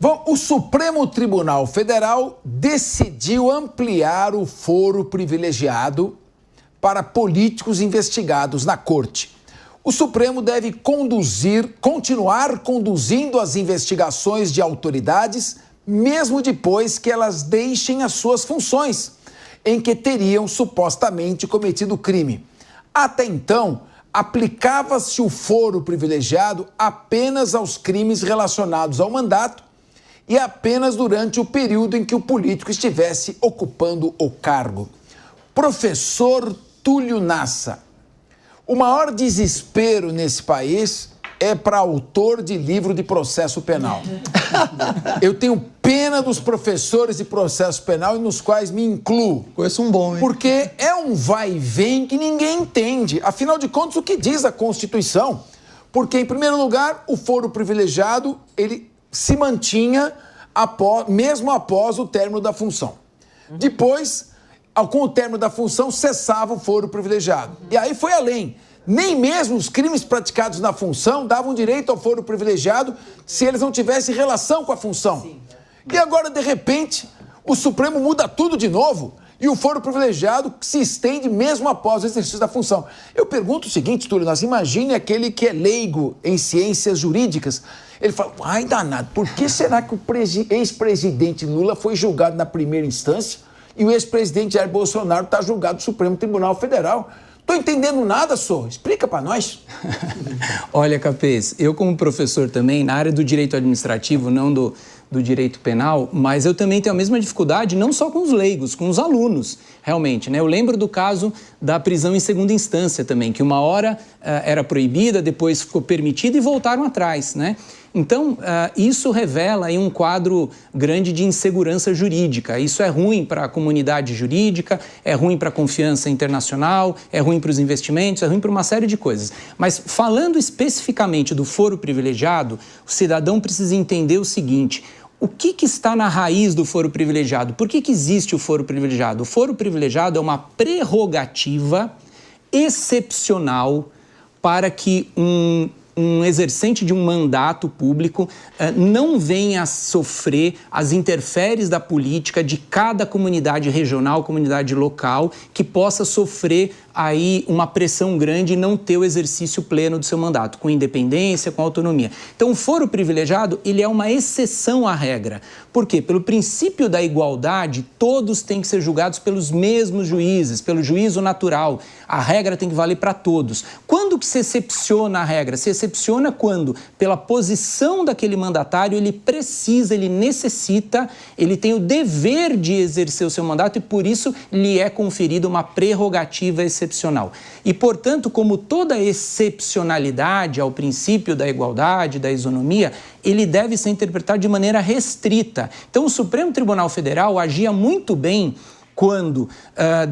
Bom, o Supremo Tribunal Federal decidiu ampliar o foro privilegiado para políticos investigados na Corte. O Supremo deve continuar conduzindo as investigações de autoridades, mesmo depois que elas deixem as suas funções, em que teriam supostamente cometido crime. Até então, aplicava-se o foro privilegiado apenas aos crimes relacionados ao mandato e apenas durante o período em que o político estivesse ocupando o cargo. Professor Túlio Nassa, o maior desespero nesse país é para autor de livro de processo penal. Eu tenho pena dos professores de processo penal e nos quais me incluo. Conheço um bom, hein? Porque é um vai e vem que ninguém entende. Afinal de contas, o que diz a Constituição? Porque, em primeiro lugar, o foro privilegiado, ele se mantinha mesmo após o término da função. Depois, com o término da função, cessava o foro privilegiado. E aí foi além. Nem mesmo os crimes praticados na função davam direito ao foro privilegiado se eles não tivessem relação com a função. Sim. E agora, de repente, o Supremo muda tudo de novo e o foro privilegiado se estende mesmo após o exercício da função. Eu pergunto o seguinte, Túlio, nós imagine aquele que é leigo em ciências jurídicas. Ele fala, ai danado, por que será que o ex-presidente Lula foi julgado na primeira instância e o ex-presidente Jair Bolsonaro está julgado no Supremo Tribunal Federal? Tô entendendo nada, Sô. Explica para nós. Olha, Capês, eu como professor também, na área do direito administrativo, não do direito penal, mas eu também tenho a mesma dificuldade, não só com os leigos, com os alunos, realmente, né? Eu lembro do caso da prisão em segunda instância também, que uma hora era proibida, depois ficou permitida e voltaram atrás, né? Então, isso revela aí um quadro grande de insegurança jurídica. Isso é ruim para a comunidade jurídica, é ruim para a confiança internacional, é ruim para os investimentos, é ruim para uma série de coisas. Mas, falando especificamente do foro privilegiado, o cidadão precisa entender o seguinte: o que está na raiz do foro privilegiado? Por que existe o foro privilegiado? O foro privilegiado é uma prerrogativa excepcional para que um exercente de um mandato público não venha a sofrer as intempéries da política de cada comunidade regional, comunidade local, que possa sofrer aí uma pressão grande e não ter o exercício pleno do seu mandato, com independência, com autonomia. Então, o foro privilegiado, ele é uma exceção à regra. Por quê? Pelo princípio da igualdade, todos têm que ser julgados pelos mesmos juízes, pelo juízo natural. A regra tem que valer para todos. Quando que se excepciona a regra? Se excepciona quando, pela posição daquele mandatário, ele precisa, ele necessita, ele tem o dever de exercer o seu mandato e, por isso, lhe é conferida uma prerrogativa excepcional. E, portanto, como toda excepcionalidade ao princípio da igualdade, da isonomia, ele deve ser interpretado de maneira restrita. Então, o Supremo Tribunal Federal agia muito bem quando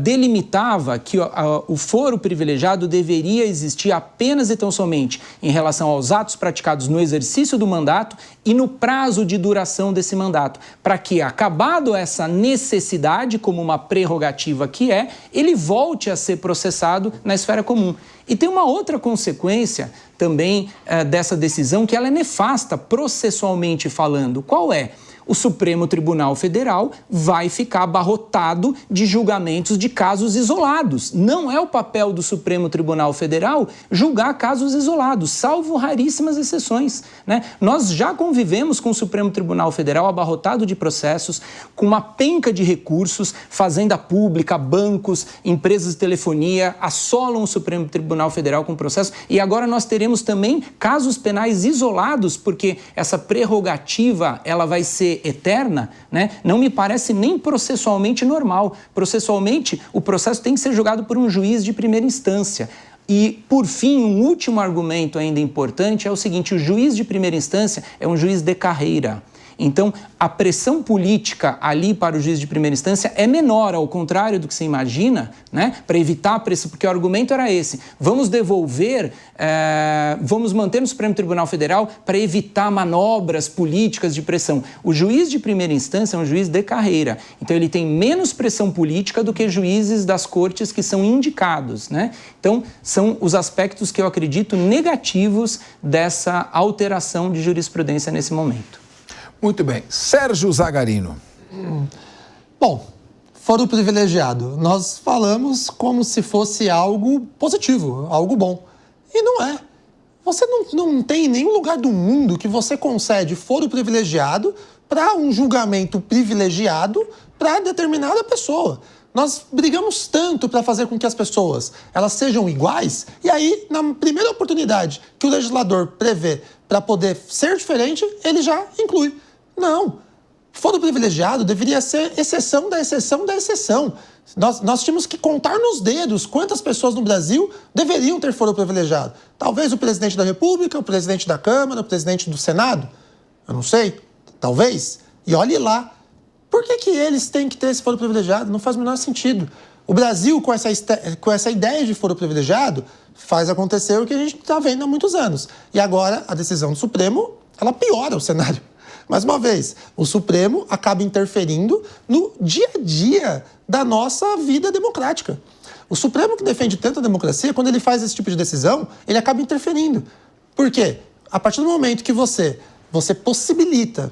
delimitava que o foro privilegiado deveria existir apenas e tão somente em relação aos atos praticados no exercício do mandato e no prazo de duração desse mandato, para que, acabado essa necessidade como uma prerrogativa que é, ele volte a ser processado na esfera comum. E tem uma outra consequência também dessa decisão que ela é nefasta processualmente falando. Qual é? O Supremo Tribunal Federal vai ficar abarrotado de julgamentos de casos isolados. Não é o papel do Supremo Tribunal Federal julgar casos isolados, salvo raríssimas exceções, né? Nós já convivemos com o Supremo Tribunal Federal abarrotado de processos, com uma penca de recursos, fazenda pública, bancos, empresas de telefonia assolam o Supremo Tribunal Federal com processos, e agora nós teremos também casos penais isolados, porque essa prerrogativa ela vai ser eterna, né? Não me parece nem processualmente normal. Processualmente, o processo tem que ser julgado por um juiz de primeira instância. E, por fim, um último argumento ainda importante é o seguinte: o juiz de primeira instância é um juiz de carreira. Então, a pressão política ali para o juiz de primeira instância é menor, ao contrário do que você imagina, né? Para evitar a pressão, porque o argumento era esse: vamos devolver, vamos manter no Supremo Tribunal Federal para evitar manobras políticas de pressão. O juiz de primeira instância é um juiz de carreira, então ele tem menos pressão política do que juízes das cortes que são indicados, né? Então, são os aspectos que eu acredito negativos dessa alteração de jurisprudência nesse momento. Muito bem. Sérgio Zagarino. Bom, foro privilegiado. Nós falamos como se fosse algo positivo, algo bom. E não é. Você não tem nenhum lugar do mundo que você concede foro privilegiado para um julgamento privilegiado para determinada pessoa. Nós brigamos tanto para fazer com que as pessoas elas sejam iguais, e aí, na primeira oportunidade que o legislador prevê para poder ser diferente, ele já inclui. Não. Foro privilegiado deveria ser exceção da exceção da exceção. Nós tínhamos que contar nos dedos quantas pessoas no Brasil deveriam ter foro privilegiado. Talvez o presidente da República, o presidente da Câmara, o presidente do Senado. Eu não sei. Talvez. E olhe lá. Por que eles têm que ter esse foro privilegiado? Não faz o menor sentido. O Brasil, com essa ideia de foro privilegiado, faz acontecer o que a gente está vendo há muitos anos. E agora, a decisão do Supremo, ela piora o cenário. Mais uma vez, o Supremo acaba interferindo no dia a dia da nossa vida democrática. O Supremo, que defende tanto a democracia, quando ele faz esse tipo de decisão, ele acaba interferindo. Por quê? A partir do momento que você possibilita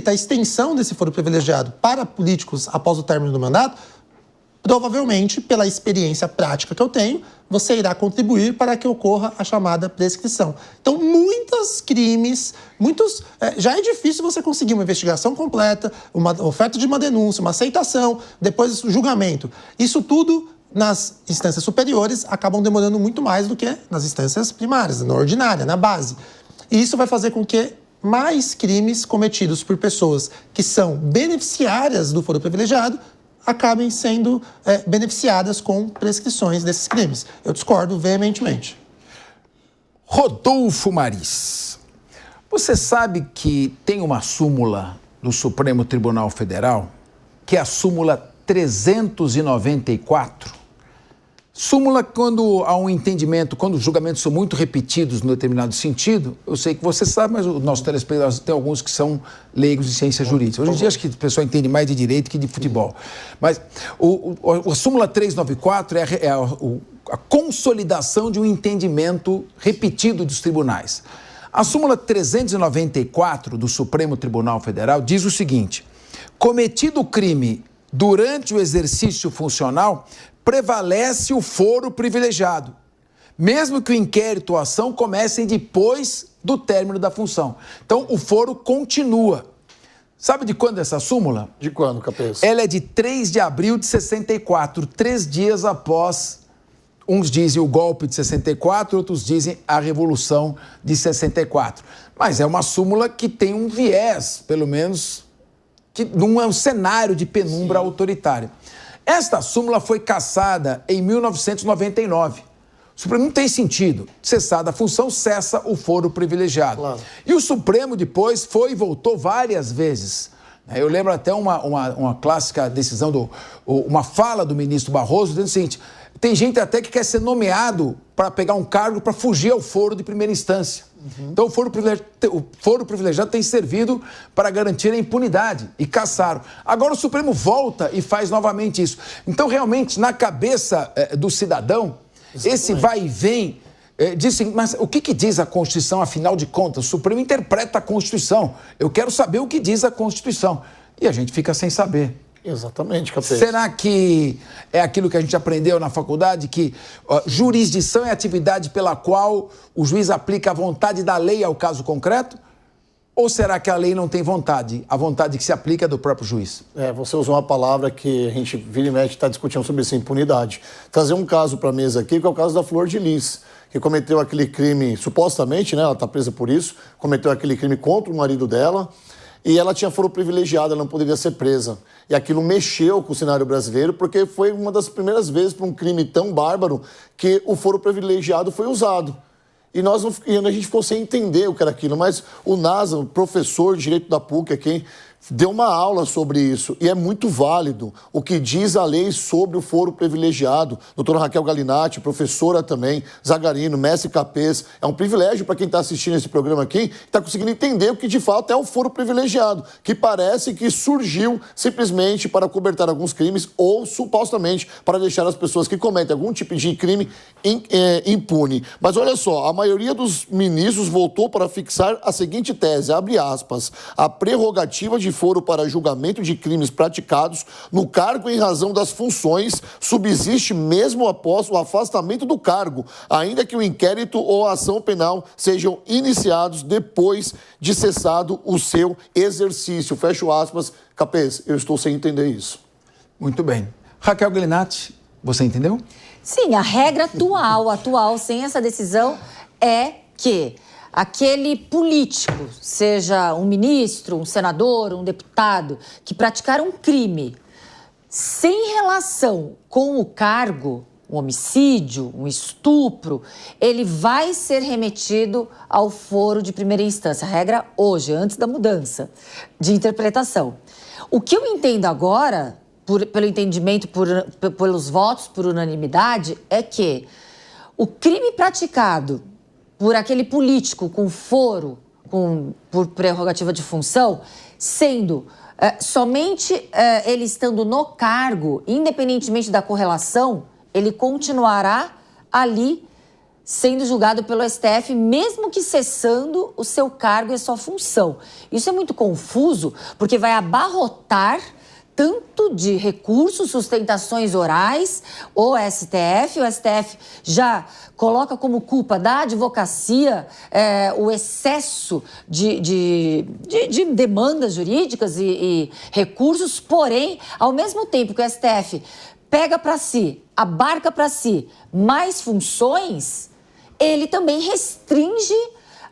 a extensão desse foro privilegiado para políticos após o término do mandato, provavelmente, pela experiência prática que eu tenho, você irá contribuir para que ocorra a chamada prescrição. Então, já é difícil você conseguir uma investigação completa, uma oferta de uma denúncia, uma aceitação, depois o julgamento. Isso tudo, nas instâncias superiores, acabam demorando muito mais do que nas instâncias primárias, na ordinária, na base. E isso vai fazer com que mais crimes cometidos por pessoas que são beneficiárias do foro privilegiado acabem sendo beneficiadas com prescrições desses crimes. Eu discordo veementemente. Rodolfo Maris, você sabe que tem uma súmula do Supremo Tribunal Federal, que é a súmula 394? Súmula quando há um entendimento, quando os julgamentos são muito repetidos no determinado sentido. Eu sei que você sabe, mas o nosso telespectador tem alguns que são leigos em ciências jurídicas. Hoje em dia acho que o pessoal entende mais de direito que de futebol. Mas a súmula 394 é a consolidação de um entendimento repetido dos tribunais. A súmula 394 do Supremo Tribunal Federal diz o seguinte: cometido o crime durante o exercício funcional, prevalece o foro privilegiado, mesmo que o inquérito ou a ação comecem depois do término da função. Então, o foro continua. Sabe de quando essa súmula? De quando, Capês? Ela é de 3 de abril de 64, 3 dias após, uns dizem o golpe de 64, outros dizem a Revolução de 64. Mas é uma súmula que tem um viés, pelo menos, que não é um cenário de penumbra autoritária. Esta súmula foi cassada em 1999. O Supremo não tem sentido. Cessada a função, cessa o foro privilegiado. Claro. E o Supremo depois foi e voltou várias vezes. Eu lembro até uma clássica decisão, uma fala do ministro Barroso, dizendo o seguinte: tem gente até que quer ser nomeado para pegar um cargo para fugir ao foro de primeira instância. Então, o foro privilegiado tem servido para garantir a impunidade e cassaram. Agora, o Supremo volta e faz novamente isso. Então, realmente, na cabeça do cidadão, exatamente, esse vai e vem, diz assim, mas o que diz a Constituição, afinal de contas? O Supremo interpreta a Constituição. Eu quero saber o que diz a Constituição. E a gente fica sem saber. Exatamente, Capês. Será que é aquilo que a gente aprendeu na faculdade, que jurisdição é a atividade pela qual o juiz aplica a vontade da lei ao caso concreto? Ou será que a lei não tem vontade? A vontade que se aplica é do próprio juiz? Você usou uma palavra que a gente vira e mexe está discutindo sobre essa impunidade. Trazer um caso para a mesa aqui, que é o caso da Flor de Lis, que cometeu aquele crime, supostamente, né, ela está presa por isso, cometeu aquele crime contra o marido dela, e ela tinha foro privilegiado, ela não poderia ser presa. E aquilo mexeu com o cenário brasileiro, porque foi uma das primeiras vezes para um crime tão bárbaro que o foro privilegiado foi usado. E a gente ficou sem entender o que era aquilo. Mas o Nasa, o professor de Direito da PUC, aqui, deu uma aula sobre isso e é muito válido o que diz a lei sobre o foro privilegiado. Doutora Raquel Galinatti, professora também, Zagarino, mestre Capês. É um privilégio para quem está assistindo esse programa aqui, está conseguindo entender o que de fato é o foro privilegiado, que parece que surgiu simplesmente para cobertar alguns crimes ou supostamente para deixar as pessoas que cometem algum tipo de crime impune. Mas olha só, a maioria dos ministros voltou para fixar a seguinte tese, abre aspas, a prerrogativa de foro para julgamento de crimes praticados no cargo em razão das funções subsiste mesmo após o afastamento do cargo, ainda que o inquérito ou a ação penal sejam iniciados depois de cessado o seu exercício. Fecho aspas. Capês, eu estou sem entender isso. Muito bem. Raquel Galinatti, você entendeu? Sim, a regra atual, sem essa decisão, é que aquele político, seja um ministro, um senador, um deputado, que praticar um crime sem relação com o cargo, um homicídio, um estupro, ele vai ser remetido ao foro de primeira instância. A regra hoje, antes da mudança de interpretação. O que eu entendo agora, pelo entendimento, pelos votos por unanimidade, é que o crime praticado por aquele político com foro, por prerrogativa de função, sendo somente ele estando no cargo, independentemente da correlação, ele continuará ali sendo julgado pelo STF, mesmo que cessando o seu cargo e a sua função. Isso é muito confuso, porque vai abarrotar tanto de recursos, sustentações orais, o STF já coloca como culpa da advocacia o excesso de demandas jurídicas e recursos, porém, ao mesmo tempo que o STF pega para si, abarca para si mais funções, ele também restringe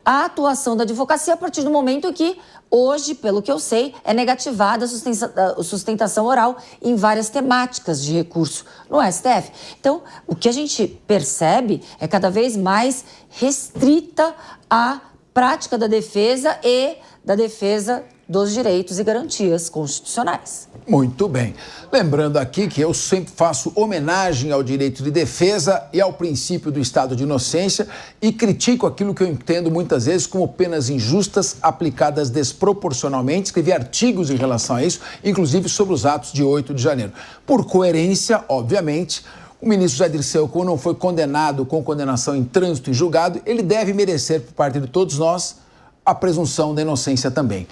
a atuação da advocacia a partir do momento que hoje, pelo que eu sei, é negativada a sustentação oral em várias temáticas de recurso no STF. Então, o que a gente percebe é cada vez mais restrita a prática da defesa e da defesa dos direitos e garantias constitucionais. Muito bem. Lembrando aqui que eu sempre faço homenagem ao direito de defesa e ao princípio do estado de inocência e critico aquilo que eu entendo muitas vezes como penas injustas aplicadas desproporcionalmente. Escrevi artigos em relação a isso, inclusive sobre os atos de 8 de janeiro. Por coerência, obviamente, o ministro Jair Dirceu, como não foi condenado com condenação em trânsito e julgado, ele deve merecer, por parte de todos nós, a presunção da inocência também.